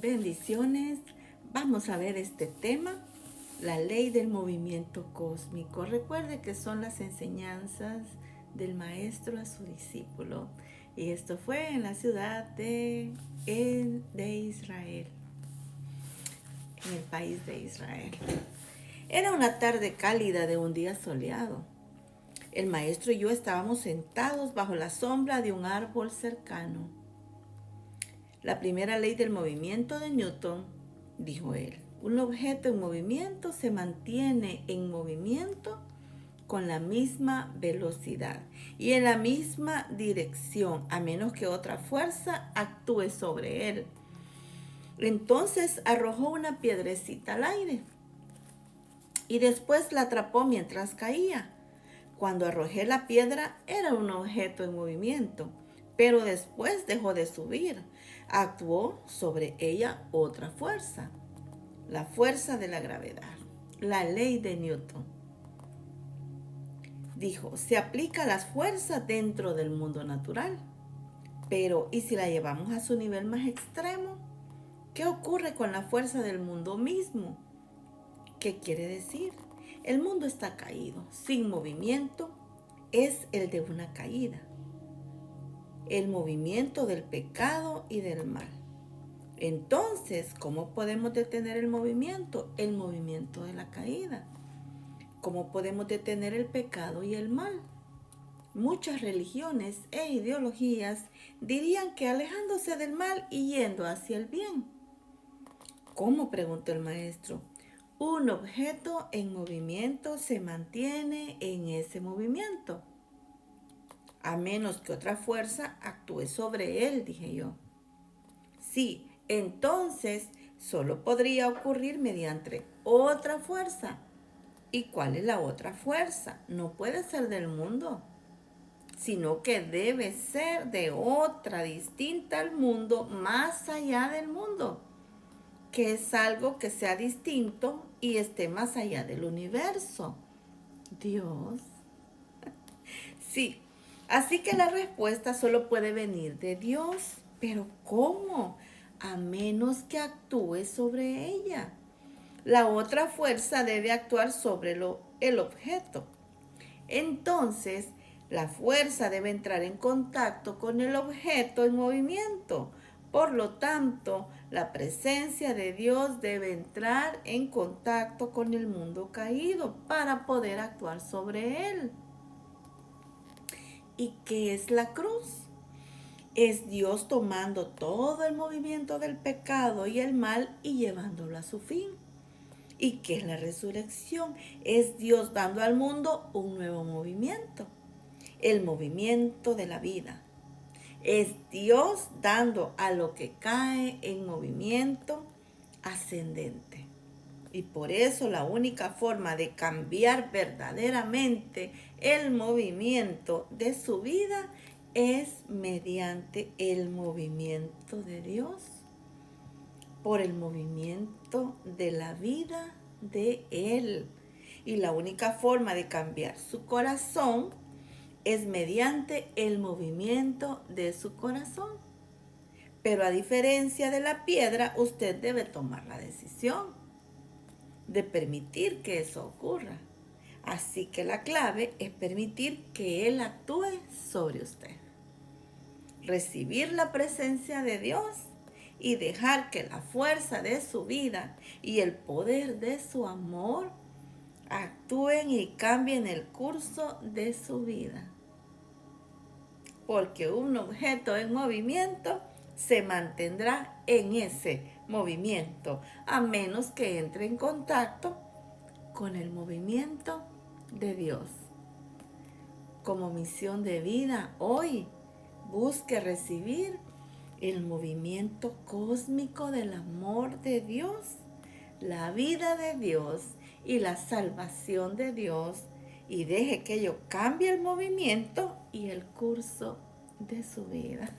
Bendiciones. Vamos a ver este tema, la ley del movimiento cósmico. Recuerde que son las enseñanzas del maestro a su discípulo. Y esto fue en la ciudad de Israel, en el país de Israel. Era una tarde cálida de un día soleado. El maestro y yo estábamos sentados bajo la sombra de un árbol cercano. La primera ley del movimiento de Newton, dijo él, un objeto en movimiento se mantiene en movimiento con la misma velocidad y en la misma dirección, a menos que otra fuerza actúe sobre él. Entonces arrojó una piedrecita al aire y después la atrapó mientras caía. Cuando arrojé la piedra era un objeto en movimiento, pero después dejó de subir. Actuó sobre ella otra fuerza, la fuerza de la gravedad, la ley de Newton. Dijo, se aplica a las fuerzas dentro del mundo natural, pero ¿y si la llevamos a su nivel más extremo? ¿Qué ocurre con la fuerza del mundo mismo? ¿Qué quiere decir? El mundo está caído, sin movimiento, es el de una caída. El movimiento del pecado y del mal. Entonces, ¿cómo podemos detener el movimiento? El movimiento de la caída. ¿Cómo podemos detener el pecado y el mal? Muchas religiones e ideologías dirían que alejándose del mal y yendo hacia el bien. ¿Cómo?, preguntó el maestro. Un objeto en movimiento se mantiene en ese movimiento, a menos que otra fuerza actúe sobre él, dije yo. Sí, entonces solo podría ocurrir mediante otra fuerza. ¿Y cuál es la otra fuerza? No puede ser del mundo, sino que debe ser de otra distinta al mundo, más allá del mundo, que es algo que sea distinto y esté más allá del universo. Dios. Sí, así que la respuesta solo puede venir de Dios. ¿Pero cómo? A menos que actúe sobre ella. La otra fuerza debe actuar sobre el objeto. Entonces, la fuerza debe entrar en contacto con el objeto en movimiento. Por lo tanto, la presencia de Dios debe entrar en contacto con el mundo caído para poder actuar sobre él. ¿Y qué es la cruz? Es Dios tomando todo el movimiento del pecado y el mal y llevándolo a su fin. ¿Y qué es la resurrección? Es Dios dando al mundo un nuevo movimiento, el movimiento de la vida. Es Dios dando a lo que cae en movimiento ascendente. Y por eso la única forma de cambiar verdaderamente el movimiento de su vida es mediante el movimiento de Dios, por el movimiento de la vida de Él. Y la única forma de cambiar su corazón es mediante el movimiento de su corazón. Pero a diferencia de la piedra, usted debe tomar la decisión de permitir que eso ocurra. Así que la clave es permitir que Él actúe sobre usted. Recibir la presencia de Dios y dejar que la fuerza de su vida y el poder de su amor actúen y cambien el curso de su vida. Porque un objeto en movimiento se mantendrá en ese movimiento, a menos que entre en contacto con el movimiento de Dios. Como misión de vida hoy, busque recibir el movimiento cósmico del amor de Dios, la vida de Dios y la salvación de Dios, y deje que ello cambie el movimiento y el curso de su vida.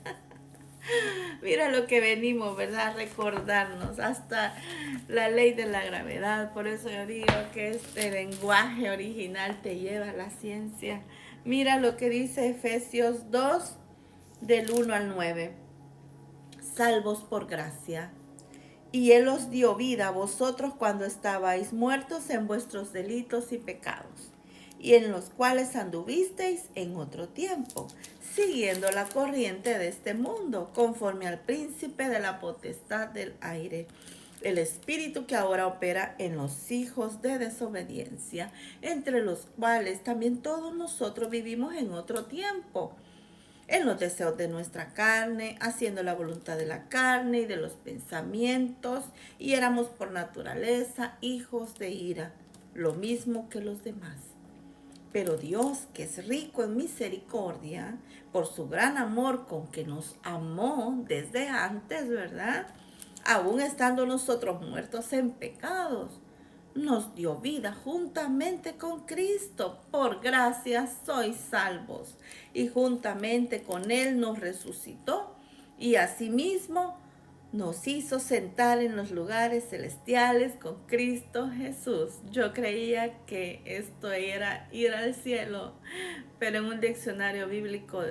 Mira lo que venimos, ¿verdad? Recordarnos hasta la ley de la gravedad. Por eso yo digo que este lenguaje original te lleva a la ciencia. Mira lo que dice Efesios 2, del 1 al 9. Salvos por gracia. y Él os dio vida a vosotros cuando estabais muertos en vuestros delitos y pecados, y en los cuales anduvisteis en otro tiempo, siguiendo la corriente de este mundo, conforme al príncipe de la potestad del aire, el espíritu que ahora opera en los hijos de desobediencia, entre los cuales también todos nosotros vivimos en otro tiempo, en los deseos de nuestra carne, haciendo la voluntad de la carne y de los pensamientos, y éramos por naturaleza hijos de ira, lo mismo que los demás. Pero Dios, que es rico en misericordia, por su gran amor con que nos amó desde antes, ¿verdad? Aún estando nosotros muertos en pecados, nos dio vida juntamente con Cristo. Por gracia sois salvos. Y juntamente con Él nos resucitó y asimismo nos hizo sentar en los lugares celestiales con Cristo Jesús. Yo creía que esto era ir al cielo, pero en un diccionario bíblico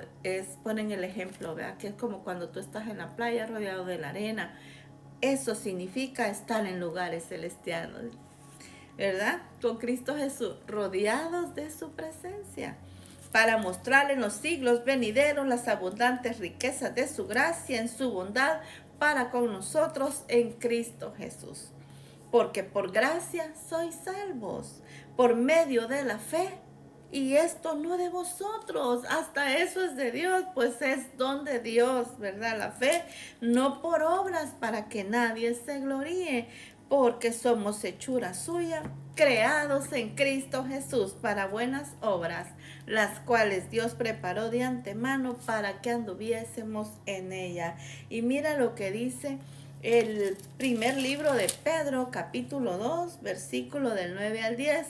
ponen el ejemplo, ¿verdad? Que es como cuando tú estás en la playa rodeado de la arena. Eso significa estar en lugares celestiales, ¿verdad? Con Cristo Jesús, rodeados de su presencia, para mostrarle en los siglos venideros las abundantes riquezas de su gracia en su bondad para con nosotros en Cristo Jesús. Porque por gracia sois salvos, por medio de la fe, y esto no de vosotros, hasta eso es de Dios, pues es don de Dios, ¿verdad? La fe, no por obras para que nadie se gloríe, porque somos hechura suya, creados en Cristo Jesús para buenas obras, las cuales Dios preparó de antemano para que anduviésemos en ella. Y mira lo que dice el primer libro de Pedro, capítulo 2, versículo del 9 al 10.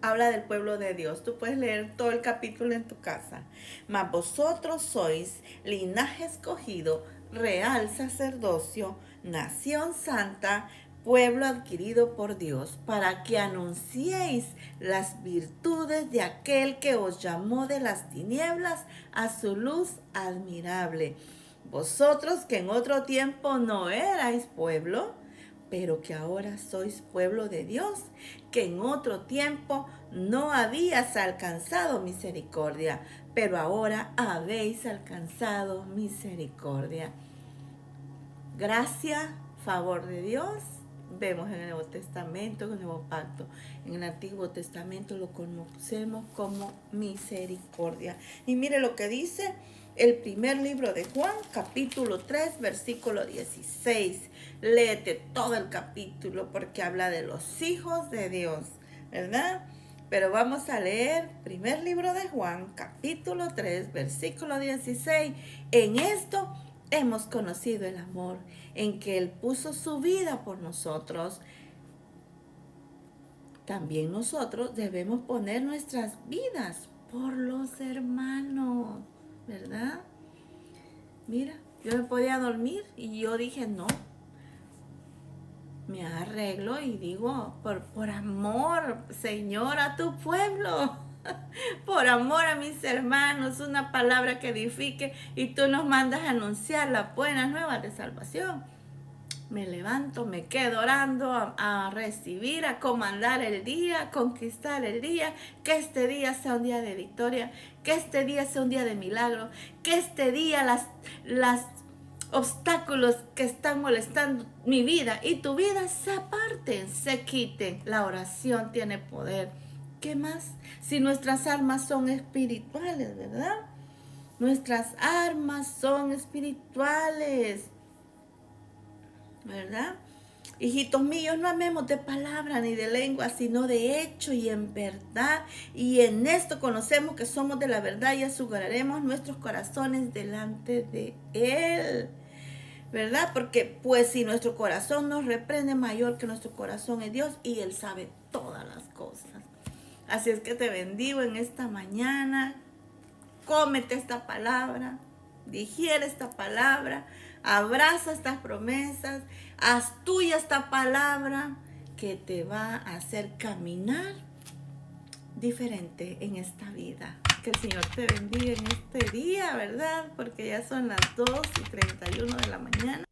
Habla del pueblo de Dios. Tú puedes leer todo el capítulo en tu casa. Mas vosotros sois linaje escogido, real sacerdocio, nación santa, pueblo adquirido por Dios, para que anunciéis las virtudes de aquel que os llamó de las tinieblas a su luz admirable. Vosotros que en otro tiempo no erais pueblo, pero que ahora sois pueblo de Dios, que en otro tiempo no habías alcanzado misericordia, pero ahora habéis alcanzado misericordia. Gracia, favor de Dios, vemos en el Nuevo Testamento, en el Nuevo Pacto. En el Antiguo Testamento lo conocemos como misericordia. Y mire lo que dice el primer libro de Juan, capítulo 3, versículo 16. Léete todo el capítulo porque habla de los hijos de Dios, ¿verdad? Pero vamos a leer primer libro de Juan, capítulo 3, versículo 16. En esto hemos conocido el amor, en que Él puso su vida por nosotros. También nosotros debemos poner nuestras vidas por los hermanos, ¿verdad? Mira, yo me podía dormir y yo dije, no, me arreglo y digo, por amor, Señor, a tu pueblo, por amor a mis hermanos, una palabra que edifique, y tú nos mandas a anunciar las buenas nuevas de salvación. Me levanto, me quedo orando, a recibir, a comandar el día, a conquistar el día, que este día sea un día de victoria, que este día sea un día de milagro, que este día las obstáculos que están molestando mi vida y tu vida se aparten, se quiten. La oración tiene poder. ¿Qué más? Si nuestras armas son espirituales, ¿verdad? Nuestras armas son espirituales, ¿verdad? Hijitos míos, no amemos de palabra ni de lengua, sino de hecho y en verdad. Y en esto conocemos que somos de la verdad y aseguraremos nuestros corazones delante de Él, ¿verdad? Porque pues si nuestro corazón nos reprende, mayor que nuestro corazón es Dios, y Él sabe todas las cosas. Así es que te bendigo en esta mañana. Cómete esta palabra, digiere esta palabra, abraza estas promesas, haz tuya esta palabra que te va a hacer caminar diferente en esta vida. Que el Señor te bendiga en este día, ¿verdad? Porque ya son las 2:31 de la mañana.